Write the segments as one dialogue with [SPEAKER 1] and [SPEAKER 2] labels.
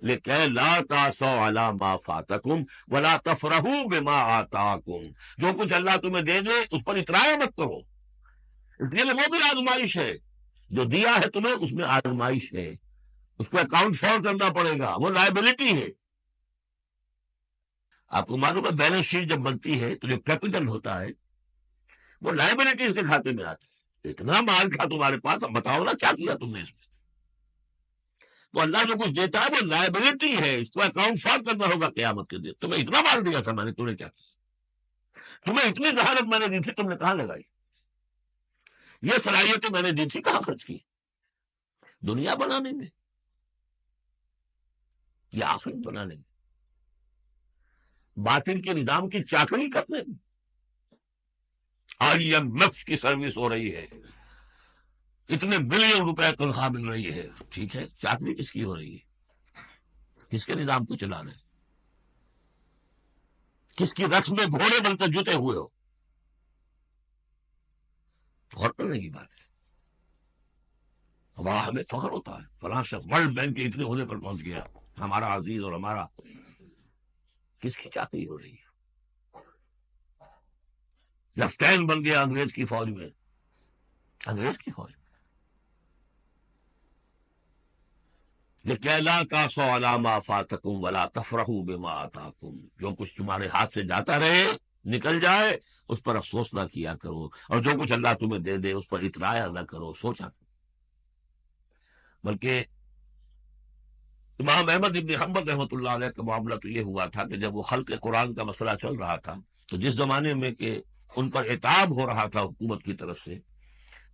[SPEAKER 1] لکھے لا تاسوا علی ما فاتکم ولا تفرحوا بما آتاکم، جو کچھ اللہ تمہیں دے دے اس پر اترایا مت کرو، اس لیے وہ بھی آزمائش ہے، جو دیا ہے تمہیں اس میں آزمائش ہے، اس کو اکاؤنٹ فور کرنا پڑے گا، وہ لائبلٹی ہے۔ آپ کو معلوم ہے بیلنس شیٹ جب بنتی ہے تو جو کیپٹل ہوتا ہے وہ لائبلٹیز کے کھاتے میں آتا ہے۔ اتنا مال تھا تمہارے پاس، اب بتاؤ نا کیا کیا تم نے اس میں؟ تو اللہ جو کچھ دیتا ہے وہ لائبلٹی ہے، اس کو اکاؤنٹ فور کرنا ہوگا قیامت کے دن۔ تمہیں اتنا مال دیا تھا میں نے، تم نے کیا کیا؟ تمہیں اتنی ذہانت میں نے دی تھی، تم نے کہاں لگائی؟ یہ صلاحیتیں میں نے دی تھی، کہاں خرچ کی؟ دنیا بنانے میں یا آخرت بنانے میں؟ باطل کے نظام کی چاکری کرنے میں؟ آئی ایم ایف کی سروس ہو رہی ہے، اتنے بلین روپے تنخواہ مل رہی ہے، ٹھیک ہے، چاکری کس کی ہو رہی ہے؟ کس کے نظام کو چلا رہے ہیں؟ کس کی رقص میں گھوڑے بن کر جتے ہوئے ہو؟ غور کرنے کی بات ہے۔ ہمارا ہمیں فخر ہوتا ہے فلاں شخص ورلڈ بینک کے اتنے عہدے پر پہنچ گیا، ہمارا عزیز اور ہمارا۔ کس کی چاکری ہو رہی ہے؟ لیفٹیننٹ بن گیا انگریز کی فوج میں، انگریز کی فوج میں۔ لِكَيْ لَا تَأْسَوْا عَلَىٰ مَا فَاتَكُمْ وَلَا تَفْرَحُوا بِمَا آتَاكُمْ، جو کچھ تمہارے ہاتھ سے جاتا رہے، نکل جائے، اس پر افسوس نہ کیا کرو، اور جو کچھ اللہ تمہیں دے دے اس پر اترایا نہ کرو، سوچا کرو۔ بلکہ امام احمد ابن حنبل رحمۃ اللہ علیہ کا معاملہ تو یہ ہوا تھا کہ جب وہ خلق قرآن کا مسئلہ چل رہا تھا تو جس زمانے میں کہ ان پر عتاب ہو رہا تھا حکومت کی طرف سے،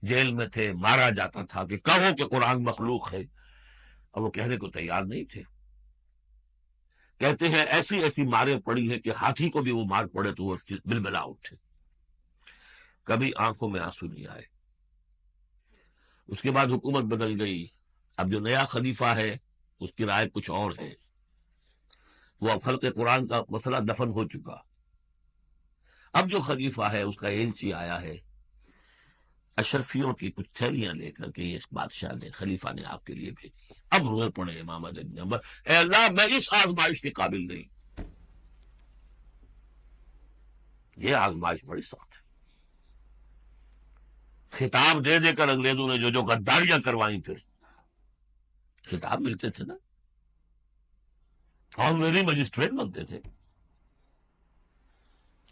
[SPEAKER 1] جیل میں تھے، مارا جاتا تھا کہ کہو کہ قرآن مخلوق ہے، اور وہ کہنے کو تیار نہیں تھے۔ کہتے ہیں ایسی ایسی ماریں پڑی ہیں کہ ہاتھی کو بھی وہ مار پڑے تو وہ بلبلا اٹھے، کبھی آنکھوں میں آنسو نہیں آئے۔ اس کے بعد حکومت بدل گئی، اب جو نیا خلیفہ ہے اس کی رائے کچھ اور ہے، وہ اب خلق قرآن کا مسئلہ دفن ہو چکا۔ اب جو خلیفہ ہے اس کا ایلچی آیا ہے اشرفیوں کی کچھ تھیلیاں لے کر کے، یہ بادشاہ نے، خلیفہ نے آپ کے لیے بھیجی۔ اب روئے پڑے امام احمد بن حنبل، اے اللہ میں اس آزمائش کے قابل نہیں۔ یہ آزمائش بڑی سخت ہے۔ خطاب دے دے کر انگریزوں نے جو غداریاں کروائیں، پھر خطاب ملتے تھے نا، آنریری مجسٹریٹ بنتے تھے،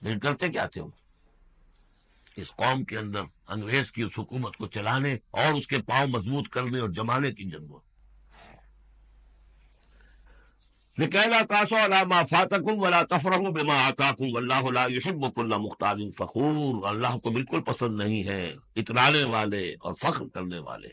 [SPEAKER 1] لیکن کرتے کیا تھے وہ؟ اس قوم کے اندر انگریز کی اس حکومت کو چلانے اور اس کے پاؤں مضبوط کرنے اور جمانے کی جنگوں۔ لِكَيْ لَا تَأْسَوْا عَلَىٰ مَا فَاتَكُمْ وَلَا تَفْرَحُوا بِمَا آتَاكُمْ وَاللَّهُ لَا يُحِبُّ كُلَّ مُخْتَالٍ فَخُورٍ، اللہ کو بالکل پسند نہیں ہے اترانے والے اور فخر کرنے والے۔